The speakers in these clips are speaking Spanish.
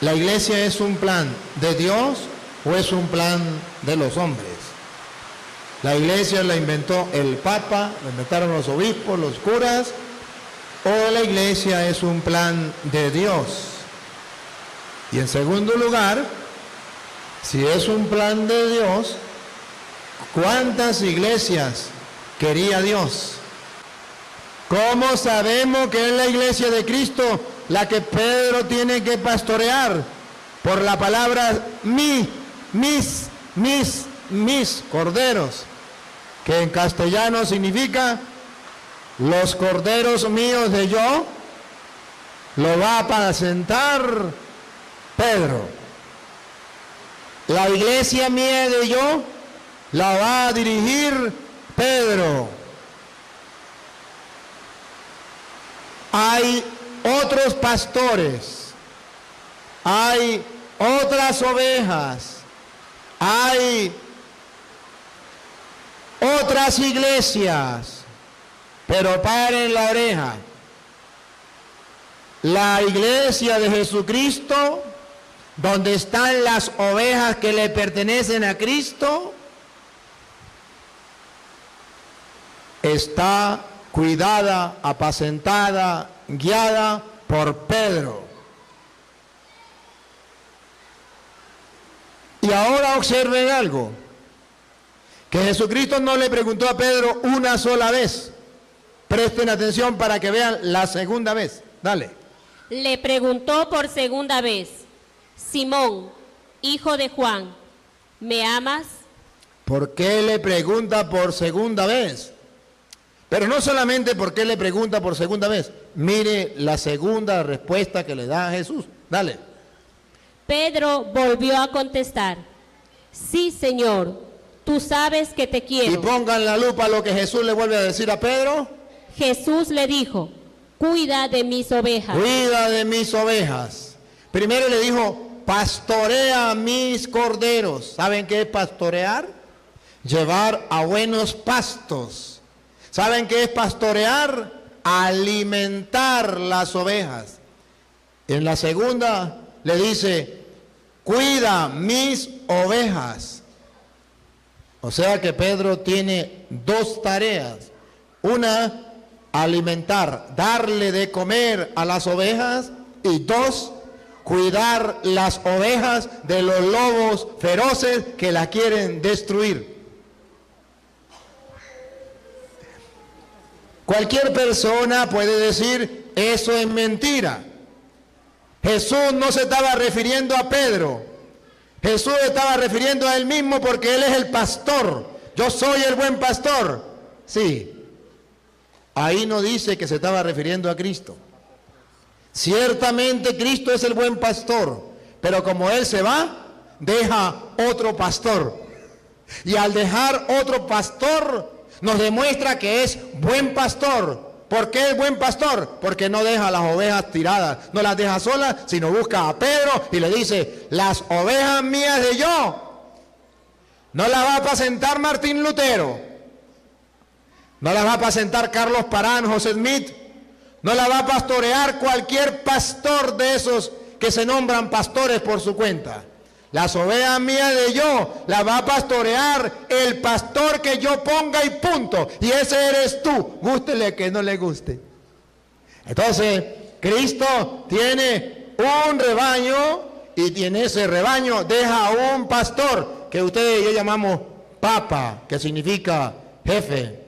¿La iglesia es un plan de Dios o es un plan de los hombres? La iglesia la inventó el Papa, la inventaron los obispos, los curas, o la iglesia es un plan de Dios. Y en segundo lugar, si es un plan de Dios, ¿cuántas iglesias quería Dios? ¿Cómo sabemos que es la iglesia de Cristo la que Pedro tiene que pastorear? Por la palabra mis corderos, que en castellano significa los corderos míos de yo, lo va a apacentar Pedro. La iglesia mía de yo la va a dirigir Pedro. Hay otros pastores, hay otras ovejas, hay otras iglesias, pero paren la oreja. La iglesia de Jesucristo, donde están las ovejas que le pertenecen a Cristo, está cuidada, apacentada, guiada por Pedro. Y ahora observen algo, que Jesucristo no le preguntó a Pedro una sola vez. Presten atención para que vean la segunda vez. Dale. Le preguntó por segunda vez: Simón, hijo de Juan, ¿me amas? ¿Por qué le pregunta por segunda vez? Pero no solamente por qué le pregunta por segunda vez. Mire la segunda respuesta que le da a Jesús. Dale. Pedro volvió a contestar: sí, Señor, tú sabes que te quiero. Y pongan la lupa lo que Jesús le vuelve a decir a Pedro. Jesús le dijo: cuida de mis ovejas. Cuida de mis ovejas. Primero le dijo: pastorea mis corderos. ¿Saben qué es pastorear? Llevar a buenos pastos. ¿Saben qué es pastorear? Alimentar las ovejas. En la segunda le dice: cuida mis ovejas. O sea que Pedro tiene dos tareas. Una, alimentar, darle de comer a las ovejas. Y dos, cuidar las ovejas de los lobos feroces que la quieren destruir. Cualquier persona puede decir: eso es mentira. Jesús no se estaba refiriendo a Pedro. Jesús estaba refiriendo a él mismo, porque él es el pastor. Yo soy el buen pastor. Sí. Ahí no dice que se estaba refiriendo a Cristo. Ciertamente Cristo es el buen pastor, pero como él se va, deja otro pastor. Y al dejar otro pastor, nos demuestra que es buen pastor. ¿Por qué es buen pastor? Porque no deja las ovejas tiradas, no las deja solas, sino busca a Pedro y le dice: las ovejas mías de yo. No las va a apacentar Martín Lutero, no las va a apacentar Carlos Parán, José Smith, no las va a pastorear cualquier pastor de esos que se nombran pastores por su cuenta. Las ovejas mías de yo las va a pastorear el pastor que yo ponga y punto. Y ese eres tú, gústele que no le guste. Entonces, Cristo tiene un rebaño y en ese rebaño deja a un pastor que ustedes y yo llamamos papa, que significa jefe,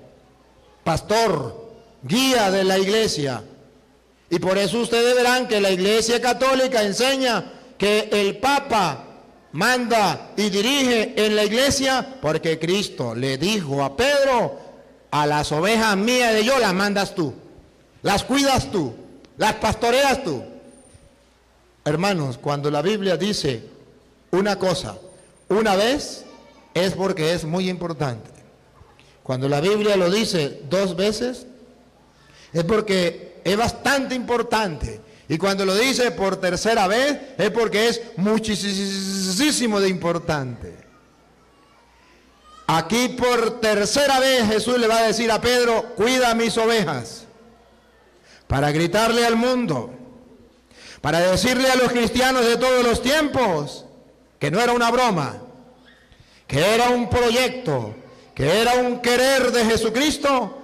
pastor, guía de la iglesia. Y por eso ustedes verán que la iglesia católica enseña que el papa manda y dirige en la iglesia, porque Cristo le dijo a Pedro: a las ovejas mías de yo las mandas tú, las cuidas tú, las pastoreas tú. Hermanos, cuando la Biblia dice una cosa una vez, es porque es muy importante. Cuando la Biblia lo dice dos veces, es porque es bastante importante. Y cuando lo dice por tercera vez, es porque es muchísimo de importante. Aquí por tercera vez Jesús le va a decir a Pedro: cuida mis ovejas. Para gritarle al mundo, para decirle a los cristianos de todos los tiempos que no era una broma, que era un proyecto, que era un querer de Jesucristo,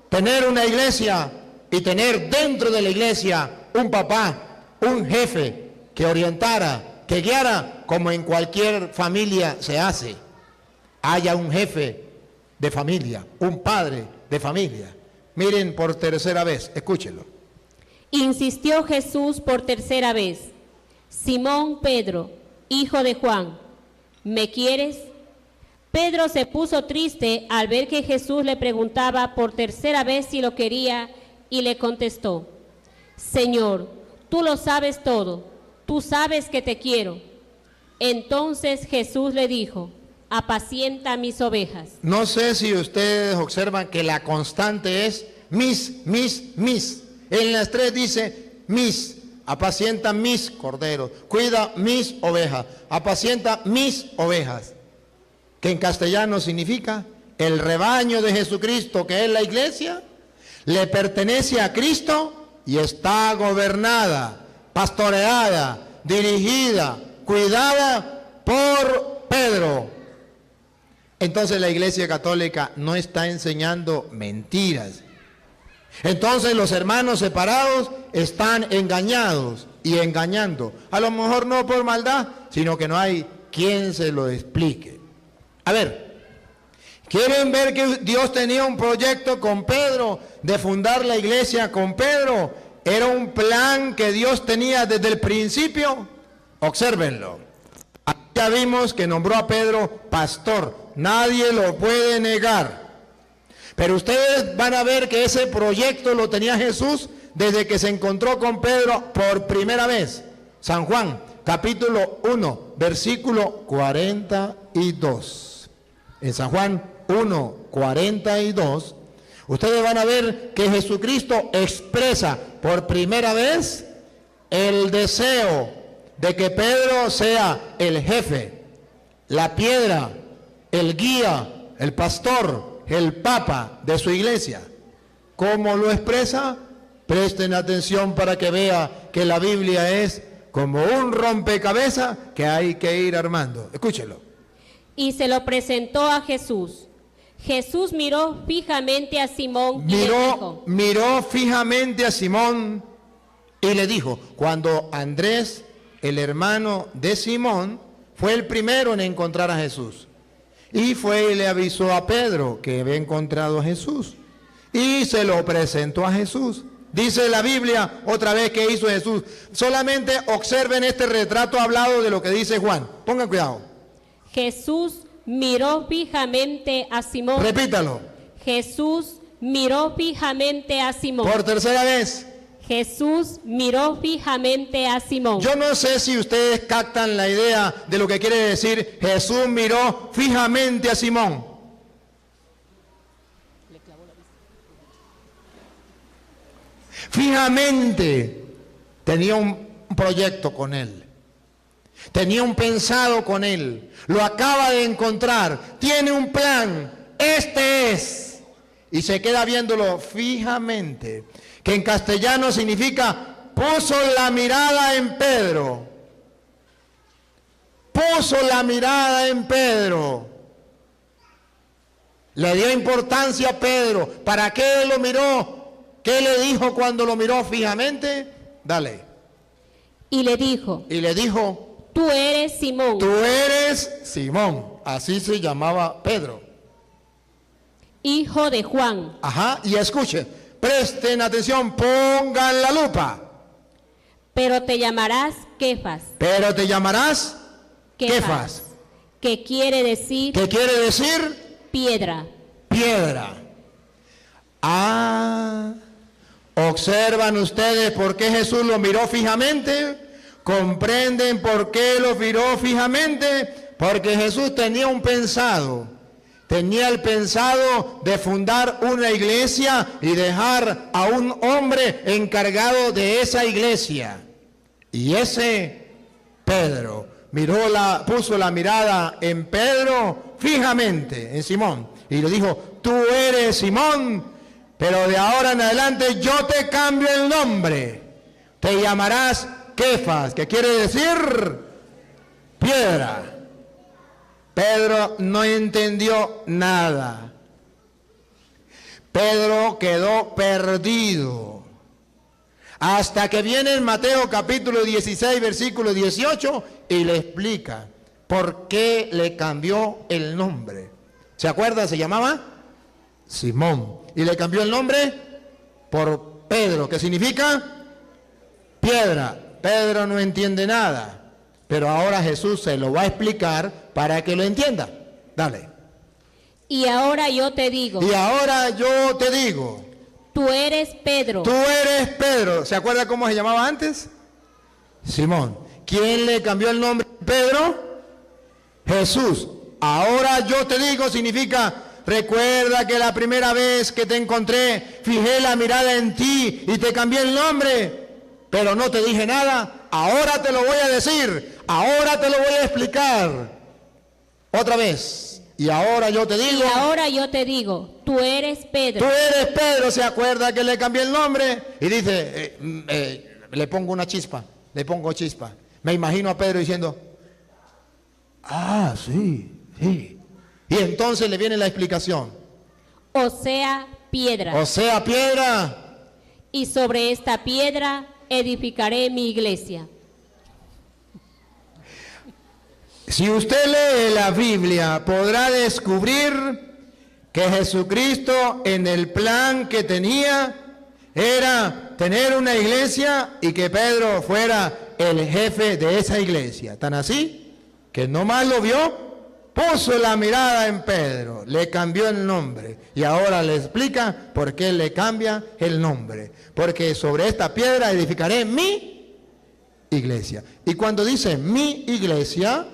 tener una iglesia y tener dentro de la iglesia un papá, un jefe que orientara, que guiara, como en cualquier familia se hace. Haya un jefe de familia, un padre de familia. Miren por tercera vez, escúchenlo. Insistió Jesús por tercera vez: Simón Pedro, hijo de Juan, ¿me quieres? Pedro se puso triste al ver que Jesús le preguntaba por tercera vez si lo quería y le contestó: Señor, tú lo sabes todo, tú sabes que te quiero. Entonces Jesús le dijo: apacienta mis ovejas. No sé si ustedes observan que la constante es mis. En las tres dice mis. Apacienta mis corderos, cuida mis ovejas, apacienta mis ovejas. Que en castellano significa el rebaño de Jesucristo, que es la iglesia, le pertenece a Cristo y está gobernada, pastoreada, dirigida, cuidada por Pedro. Entonces la Iglesia Católica no está enseñando mentiras. Entonces los hermanos separados están engañados y engañando. A lo mejor no por maldad, sino que no hay quien se lo explique. A ver, ¿quieren ver que Dios tenía un proyecto con Pedro de fundar la iglesia con Pedro? Era un plan que Dios tenía desde el principio. Obsérvenlo. Ya vimos que nombró a Pedro pastor. Nadie lo puede negar. Pero ustedes van a ver que ese proyecto lo tenía Jesús desde que se encontró con Pedro por primera vez. San Juan, capítulo 1, versículo 42. En San Juan 1, 42, ustedes van a ver que Jesucristo expresa por primera vez el deseo de que Pedro sea el jefe, la piedra, el guía, el pastor, el papa de su iglesia. ¿Cómo lo expresa? Presten atención para que vea que la Biblia es como un rompecabezas que hay que ir armando. Escúchelo. Y se lo presentó a Jesús. Jesús miró fijamente a Simón y le dijo. Miró fijamente a Simón y le dijo, cuando Andrés, el hermano de Simón, fue el primero en encontrar a Jesús. Y fue y le avisó a Pedro que había encontrado a Jesús. Y se lo presentó a Jesús. Dice la Biblia otra vez que hizo Jesús. Solamente observen este retrato hablado de lo que dice Juan. Pongan cuidado. Jesús miró fijamente a Simón. Repítalo. Jesús miró fijamente a Simón. Por tercera vez. Jesús miró fijamente a Simón. Yo no sé si ustedes captan la idea de lo que quiere decir Jesús miró fijamente a Simón. Fijamente tenía un proyecto con él. Tenía un pensado con él. Lo acaba de encontrar. Tiene un plan. Este es. Y se queda viéndolo fijamente. Que en castellano significa puso la mirada en Pedro. Puso la mirada en Pedro. Le dio importancia a Pedro. ¿Para qué lo miró? ¿Qué le dijo cuando lo miró fijamente? Dale. Y le dijo. Tú eres Simón. Tú eres Simón. Así se llamaba Pedro. Hijo de Juan. Ajá, y escuche. Presten atención, pongan la lupa. Pero te llamarás Kefas. Pero te llamarás Kefas. ¿Qué quiere decir? ¿Qué quiere decir? Piedra. Piedra. Ah, ¿observan ustedes por qué Jesús lo miró fijamente? ¿Comprenden por qué lo miró fijamente? Porque Jesús tenía un pensado. Tenía el pensado de fundar una iglesia y dejar a un hombre encargado de esa iglesia. Y ese Pedro puso la mirada en Pedro fijamente, en Simón. Y le dijo, tú eres Simón, pero de ahora en adelante yo te cambio el nombre. Te llamarás Kefas, que quiere decir piedra. Pedro no entendió nada. Pedro quedó perdido. Hasta que viene en Mateo capítulo 16, versículo 18, y le explica por qué le cambió el nombre. ¿Se acuerda? Se llamaba Simón. Y le cambió el nombre por Pedro, que significa piedra. Pedro no entiende nada, pero ahora Jesús se lo va a explicar para que lo entienda. Dale. Y ahora yo te digo. Y ahora yo te digo. Tú eres Pedro. Tú eres Pedro. ¿Se acuerda cómo se llamaba antes? Simón. ¿Quién le cambió el nombre a Pedro? Jesús. Ahora yo te digo significa, recuerda que la primera vez que te encontré, fijé la mirada en ti y te cambié el nombre, pero no te dije nada. Ahora te lo voy a decir. Ahora te lo voy a explicar. Otra vez. Y ahora yo te digo. Y ahora yo te digo, tú eres Pedro. Tú eres Pedro. ¿Se acuerda que le cambié el nombre? Y dice, le pongo una chispa, le pongo chispa. Me imagino a Pedro diciendo, ah, sí, sí. Y entonces le viene la explicación. O sea, piedra. O sea, piedra. Y sobre esta piedra edificaré mi iglesia. Si usted lee la Biblia, podrá descubrir que Jesucristo en el plan que tenía era tener una iglesia y que Pedro fuera el jefe de esa iglesia. Tan así que nomás lo vio, puso la mirada en Pedro, le cambió el nombre y ahora le explica por qué le cambia el nombre. Porque sobre esta piedra edificaré mi iglesia. Y cuando dice mi iglesia,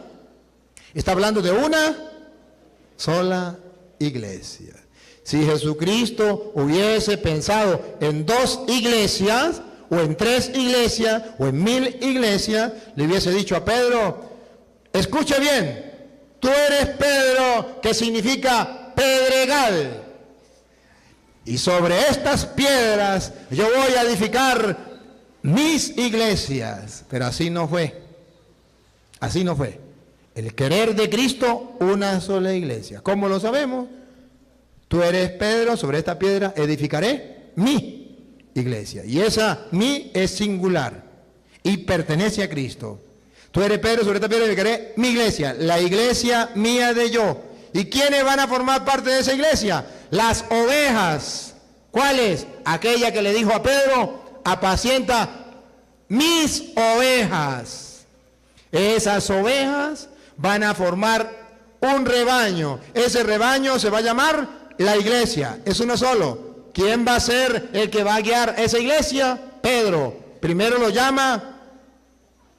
está hablando de una sola iglesia. Si Jesucristo hubiese pensado en 2 iglesias, o en 3 iglesias, o en 1000 iglesias, le hubiese dicho a Pedro, escuche bien, tú eres Pedro, que significa pedregal. Y sobre estas piedras yo voy a edificar mis iglesias. Pero así no fue. Así no fue. El querer de Cristo, una sola iglesia. ¿Cómo lo sabemos? Tú eres Pedro, sobre esta piedra edificaré mi iglesia. Y esa mi es singular y pertenece a Cristo. Tú eres Pedro, sobre esta piedra edificaré mi iglesia, la iglesia mía de yo. ¿Y quiénes van a formar parte de esa iglesia? Las ovejas. ¿Cuáles? Aquella que le dijo a Pedro, apacienta mis ovejas. Esas ovejas van a formar un rebaño. Ese rebaño se va a llamar la iglesia. Es uno solo. ¿Quién va a ser el que va a guiar esa iglesia? Pedro. Primero lo llama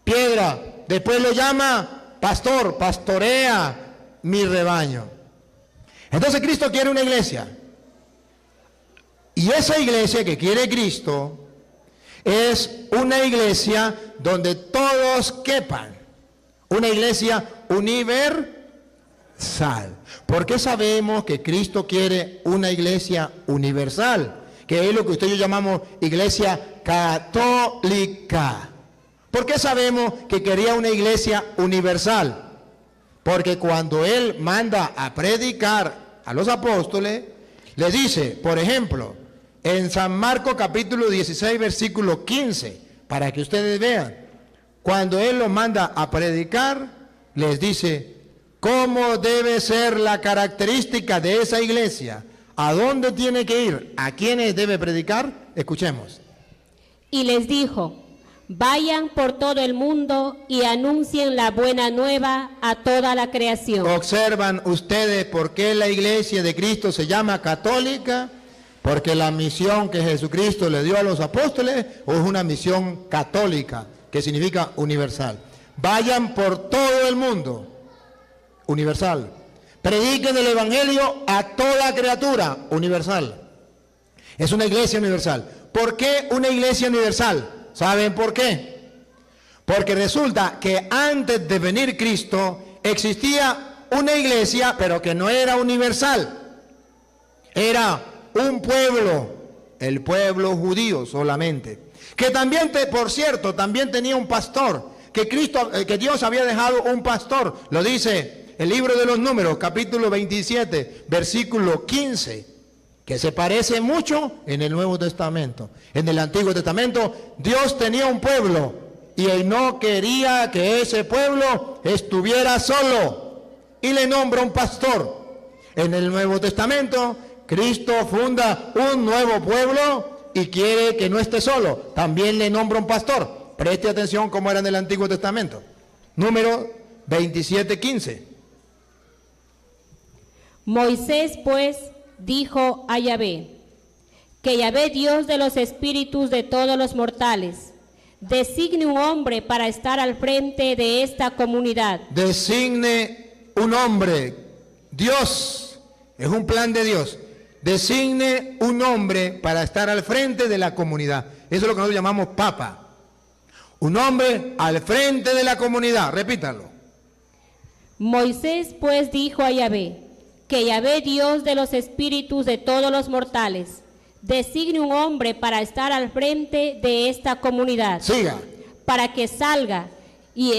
piedra. Después lo llama pastor. Pastorea mi rebaño. Entonces Cristo quiere una iglesia. Y esa iglesia que quiere Cristo es una iglesia donde todos quepan. Una iglesia universal. ¿Por qué sabemos que Cristo quiere una iglesia universal? Que es lo que usted y yo llamamos iglesia católica. ¿Por qué sabemos que quería una iglesia universal? Porque cuando Él manda a predicar a los apóstoles, le dice, por ejemplo, en San Marcos capítulo 16, versículo 15, para que ustedes vean, cuando Él los manda a predicar, les dice cómo debe ser la característica de esa iglesia, a dónde tiene que ir, a quiénes debe predicar. Escuchemos. Y les dijo, vayan por todo el mundo y anuncien la buena nueva a toda la creación. Observan ustedes por qué la iglesia de Cristo se llama católica. Porque la misión que Jesucristo le dio a los apóstoles es una misión católica, que significa universal. Vayan por todo el mundo, universal. Prediquen el evangelio a toda criatura, universal. Es una iglesia universal. ¿Por qué una iglesia universal? ¿Saben por qué? Porque resulta que antes de venir Cristo existía una iglesia, pero que no era universal. Era un pueblo, el pueblo judío solamente. que también, por cierto, también tenía un pastor, que Dios había dejado un pastor. Lo dice el libro de los Números, capítulo 27, versículo 15, que se parece mucho en el Nuevo Testamento. En el Antiguo Testamento, Dios tenía un pueblo y Él no quería que ese pueblo estuviera solo y le nombra un pastor. En el Nuevo Testamento, Cristo funda un nuevo pueblo y quiere que no esté solo. También le nombra un pastor. Preste atención cómo era en el Antiguo Testamento. Número 27:15. Moisés, pues, dijo a Yahvé, que Yahvé, Dios de los espíritus de todos los mortales, designe un hombre para estar al frente de esta comunidad. Designe un hombre. Dios, es un plan de Dios. Designe un hombre para estar al frente de la comunidad. Eso es lo que nosotros llamamos papa. Un hombre al frente de la comunidad. Repítalo. Moisés, pues, dijo a Yahvé, que Yahvé, Dios de los espíritus de todos los mortales, designe un hombre para estar al frente de esta comunidad. Siga. Para que salga y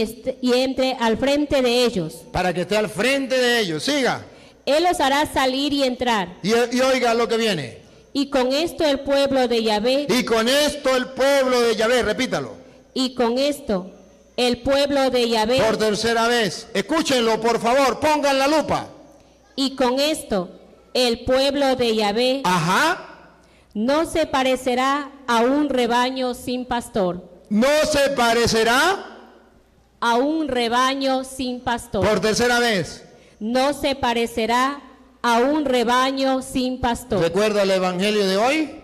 entre al frente de ellos. Para que esté al frente de ellos. Siga. Él los hará salir y entrar. Y oiga lo que viene. Y con esto el pueblo de Yahvé. Y con esto el pueblo de Yahvé, repítalo. Y con esto el pueblo de Yahvé. Por tercera vez. Escúchenlo, por favor, pongan la lupa. Y con esto el pueblo de Yahvé. Ajá. No se parecerá a un rebaño sin pastor. No se parecerá a un rebaño sin pastor. Por tercera vez. No se parecerá a un rebaño sin pastor. ¿Recuerda el evangelio de hoy?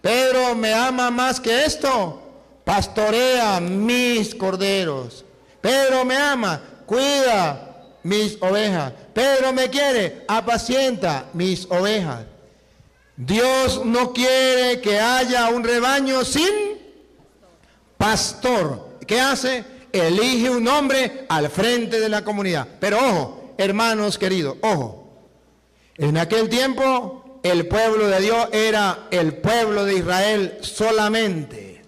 Pedro me ama más que esto. Pastorea mis corderos. Pedro me ama, cuida mis ovejas. Pedro me quiere, apacienta mis ovejas. Dios no quiere que haya un rebaño sin pastor. ¿Qué hace? Elige un hombre al frente de la comunidad. Pero ojo, hermanos queridos, ojo. En aquel tiempo el pueblo de Dios era el pueblo de Israel solamente.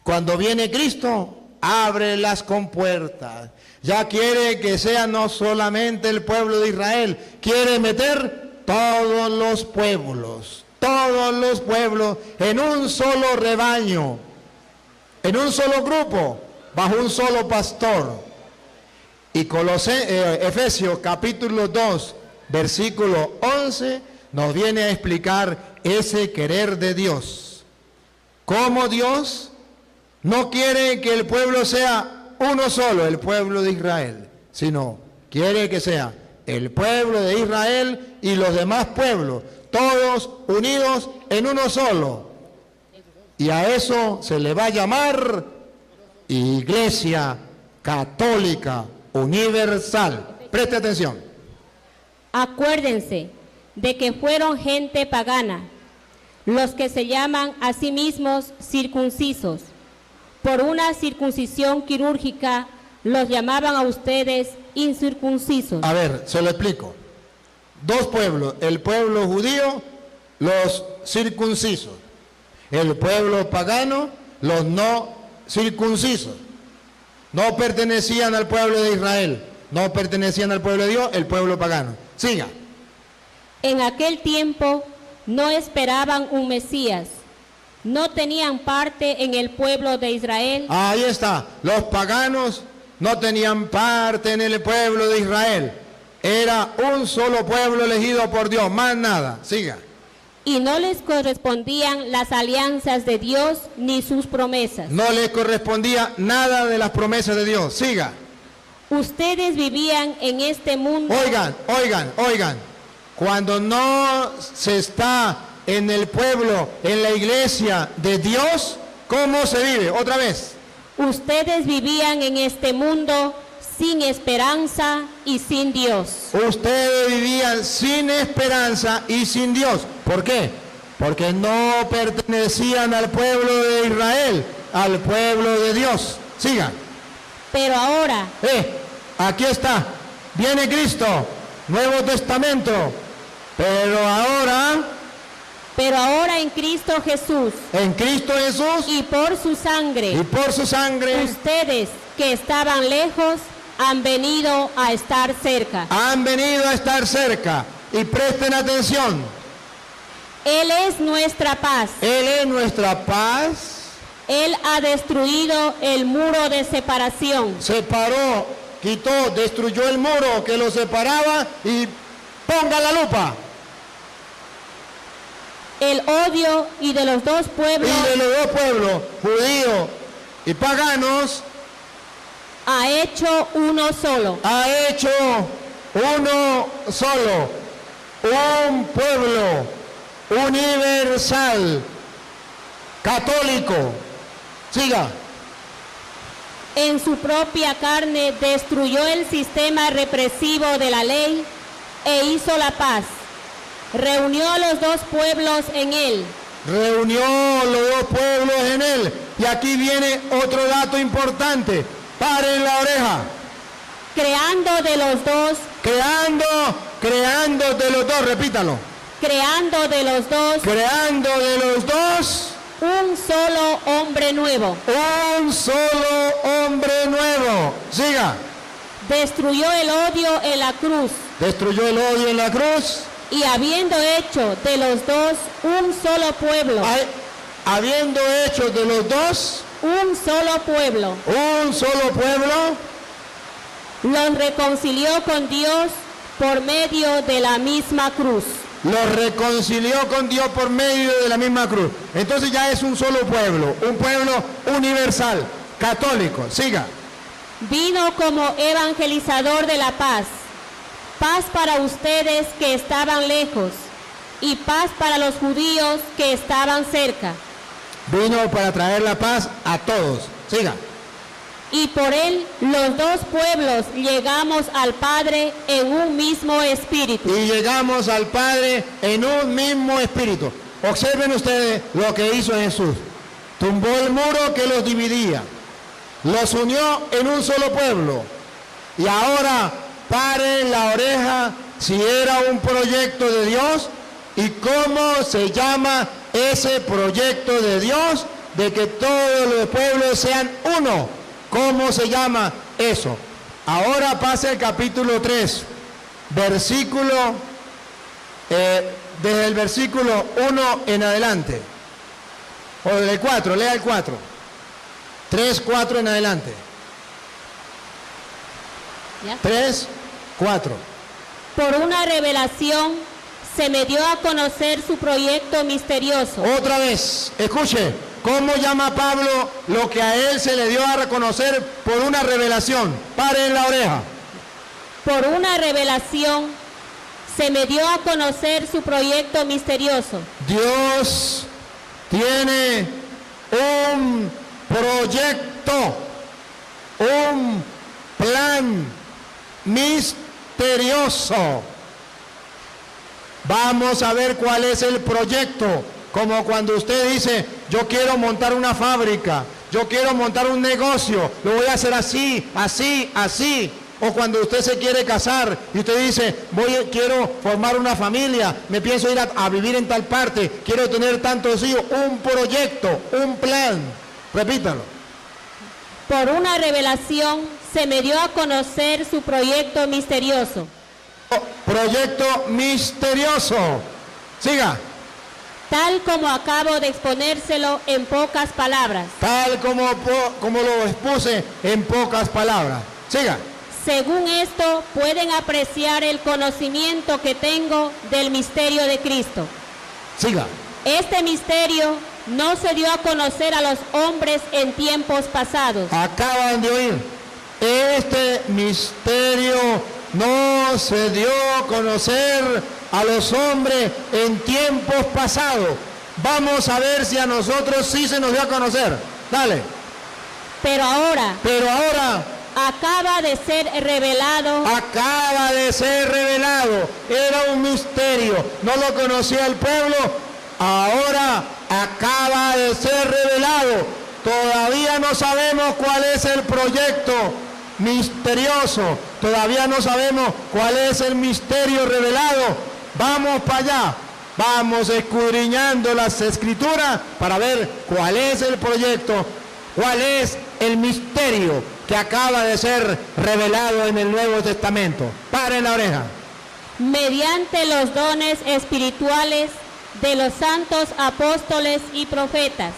Cuando viene Cristo, abre las compuertas. Ya quiere que sea no solamente el pueblo de Israel, quiere meter todos los pueblos en un solo rebaño, en un solo grupo, bajo un solo pastor. Y Efesios capítulo 2, versículo 11, nos viene a explicar ese querer de Dios. Cómo Dios no quiere que el pueblo sea uno solo, el pueblo de Israel, sino quiere que sea el pueblo de Israel y los demás pueblos, todos unidos en uno solo. Y a eso se le va a llamar Iglesia Católica Universal. Preste atención. Acuérdense de que fueron gente pagana, los que se llaman a sí mismos circuncisos. Por una circuncisión quirúrgica los llamaban a ustedes incircuncisos. A ver, se lo explico. Dos pueblos, el pueblo judío, los circuncisos. El pueblo pagano, los no circuncisos. No pertenecían al pueblo de Israel, no pertenecían al pueblo de Dios, el pueblo pagano. Siga. En aquel tiempo no esperaban un Mesías. No tenían parte en el pueblo de Israel. Ahí está. Los paganos no tenían parte en el pueblo de Israel. Era un solo pueblo elegido por Dios, más nada. Siga. Y no les correspondían las alianzas de Dios ni sus promesas. No les correspondía nada de las promesas de Dios. Siga. Ustedes vivían en este mundo. Oigan. Cuando no se está en el pueblo, en la iglesia de Dios, ¿cómo se vive? Otra vez. Ustedes vivían en este mundo sin esperanza y sin Dios. Ustedes vivían sin esperanza y sin Dios. ¿Por qué? Porque no pertenecían al pueblo de Israel, al pueblo de Dios. Sigan. Pero ahora. Aquí está. Viene Cristo. Nuevo Testamento. Pero ahora Pero ahora en Cristo Jesús En Cristo Jesús y por su y sangre, por su sangre ustedes que estaban lejos han venido a estar cerca. han venido a estar cerca. Y presten atención, Él es nuestra paz. Él es nuestra paz. Él ha destruido el muro de separación. Separó, quitó, destruyó el muro que lo separaba y ponga la lupa. El odio y de los dos pueblos Y de los dos pueblos, judíos y paganos, ha hecho uno solo. ha hecho uno solo, un pueblo universal, católico. Siga. En su propia carne destruyó el sistema represivo de la ley e hizo la paz. Reunió a los dos pueblos en él. Reunió los dos pueblos en él. Y aquí viene otro dato importante. Paren la oreja. Creando de los dos, Creando de los dos, repítalo. creando de los dos Creando de los dos un solo hombre nuevo. un solo hombre nuevo. Siga. Destruyó el odio en la cruz Destruyó el odio en la cruz. y habiendo hecho de los dos un solo pueblo, Habiendo hecho de los dos un solo pueblo, un solo pueblo, los reconcilió con Dios por medio de la misma cruz. los reconcilió con Dios por medio de la misma cruz. Entonces ya es un solo pueblo, un pueblo universal, católico. Siga. Vino como evangelizador de la paz, paz para ustedes que estaban lejos y paz para los judíos que estaban cerca. Vino para traer la paz a todos. Siga. Y por él los dos pueblos llegamos al Padre en un mismo espíritu. Y llegamos al Padre en un mismo espíritu. Observen ustedes lo que hizo Jesús. Tumbó el muro que los dividía. Los unió en un solo pueblo. Y ahora paren la oreja si era un proyecto de Dios y cómo se llama ese proyecto de Dios de que todos los pueblos sean uno. ¿Cómo se llama eso? Ahora pasa el capítulo 3, versículo, desde el versículo 1 en adelante. O del 4, lea el 4. 3, 4 en adelante. ¿Ya? 3, 4. Por una revelación se me dio a conocer su proyecto misterioso. Otra vez, escuche, ¿cómo llama Pablo lo que a él se le dio a reconocer por una revelación? Paren la oreja. Por una revelación se me dio a conocer su proyecto misterioso. Dios tiene un proyecto, un plan misterioso. Vamos a ver cuál es el proyecto. Como cuando usted dice, yo quiero montar una fábrica, yo quiero montar un negocio, lo voy a hacer así, así, así. O cuando usted se quiere casar y usted dice, quiero formar una familia, me pienso ir a vivir en tal parte, quiero tener tantos hijos, un proyecto, un plan. Repítalo. Por una revelación se me dio a conocer su proyecto misterioso. Proyecto misterioso. Siga. Tal como acabo de exponérselo en pocas palabras. Tal como lo expuse en pocas palabras. Siga. Según esto, pueden apreciar el conocimiento que tengo del misterio de Cristo. Siga. Este misterio no se dio a conocer a los hombres en tiempos pasados. Acaban de oír. Este misterio no se dio a conocer a los hombres en tiempos pasados. Vamos a ver si a nosotros sí se nos dio a conocer. Dale. Pero ahora acaba de ser revelado. Acaba de ser revelado. Era un misterio. No lo conocía el pueblo. Ahora acaba de ser revelado. Todavía no sabemos cuál es el proyecto misterioso. Todavía no sabemos cuál es el misterio revelado. Vamos para allá. Vamos escudriñando las escrituras para ver cuál es el proyecto, cuál es el misterio que acaba de ser revelado en el Nuevo Testamento. Paren la oreja. Mediante los dones espirituales de los santos apóstoles y profetas,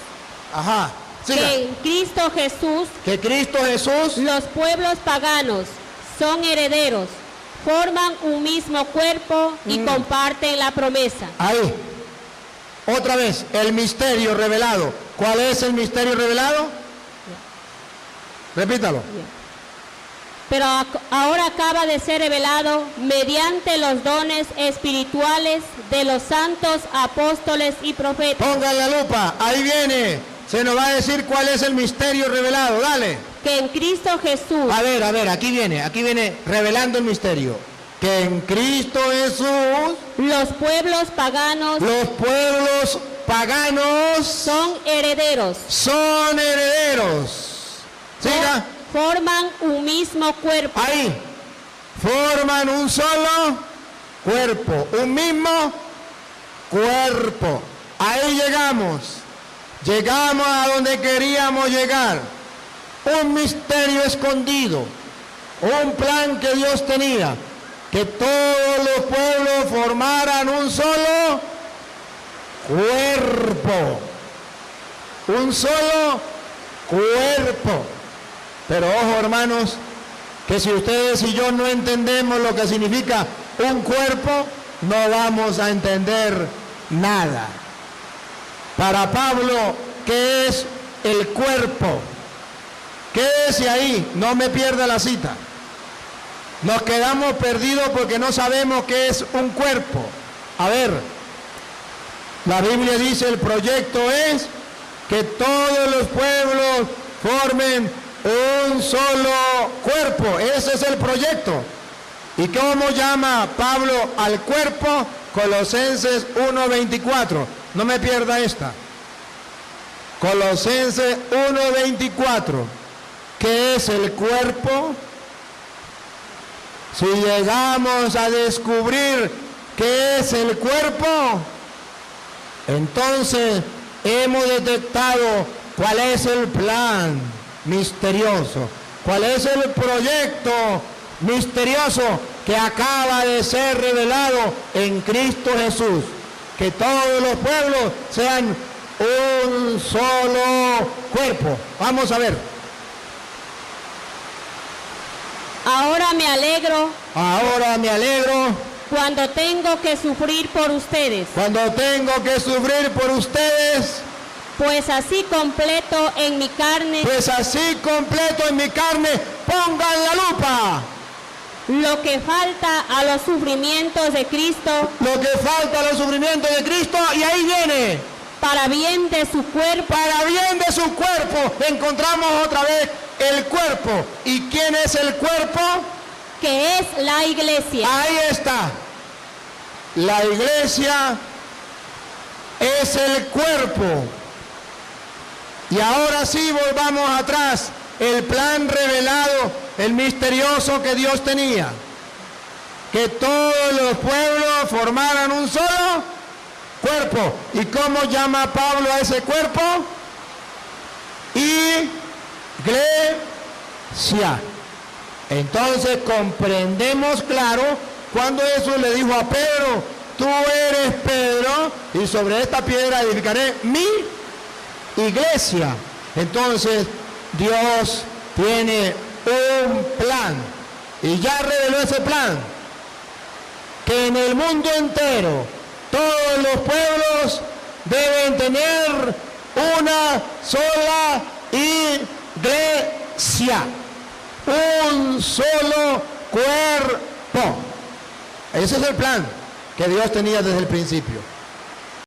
Ajá. Siga. que en Cristo Jesús Que Cristo Jesús, los pueblos paganos son herederos, forman un mismo cuerpo y comparten la promesa. ahí, otra vez, el misterio revelado. ¿Cuál es el misterio revelado? Repítalo. Pero ahora acaba de ser revelado mediante los dones espirituales de los santos apóstoles y profetas, Pongan la lupa, ahí viene. Se nos va a decir cuál es el misterio revelado. Dale. que en Cristo Jesús A ver, aquí viene revelando el misterio. Que en Cristo Jesús los pueblos paganos los pueblos paganos son herederos, son herederos. Siga. forman un mismo cuerpo Ahí. Forman un solo cuerpo, un mismo cuerpo. Ahí llegamos. Llegamos a donde queríamos llegar. Un misterio escondido. Un plan que Dios tenía. Que todos los pueblos formaran un solo cuerpo. Un solo cuerpo. Pero ojo, hermanos, que si ustedes y yo no entendemos lo que significa un cuerpo, no vamos a entender nada. Para Pablo, ¿qué es el cuerpo? Quédese ahí, no me pierda la cita. Nos quedamos perdidos porque no sabemos qué es un cuerpo. A ver, la Biblia dice, el proyecto es que todos los pueblos formen un solo cuerpo. Ese es el proyecto. ¿Y cómo llama Pablo al cuerpo? Colosenses 1:24. No me pierda esta. Colosenses 1:24. ¿Qué es el cuerpo? Si llegamos a descubrir qué es el cuerpo, entonces hemos detectado cuál es el plan misterioso, cuál es el proyecto misterioso que acaba de ser revelado en Cristo Jesús. Que todos los pueblos sean un solo cuerpo. Vamos a ver. Ahora me alegro cuando tengo que sufrir por ustedes, cuando tengo que sufrir por ustedes, pues así completo en mi carne pongan la lupa. lo que falta a los sufrimientos de Cristo, Lo que falta a los sufrimientos de Cristo, y ahí viene, para bien de su cuerpo, para bien de su cuerpo. Encontramos otra vez el cuerpo. ¿Y quién es el cuerpo? que es la iglesia. Ahí está. La iglesia es el cuerpo. Y ahora sí volvamos atrás. El plan revelado, el misterioso que Dios tenía. Que todos los pueblos formaran un solo cuerpo. ¿Y cómo llama Pablo a ese cuerpo? Iglesia. Entonces comprendemos claro cuando Jesús le dijo a Pedro, tú eres Pedro y sobre esta piedra edificaré mi iglesia. Entonces Dios tiene un plan y ya reveló ese plan, que en el mundo entero todos los pueblos deben tener una sola iglesia, un solo cuerpo. Ese es el plan que Dios tenía desde el principio.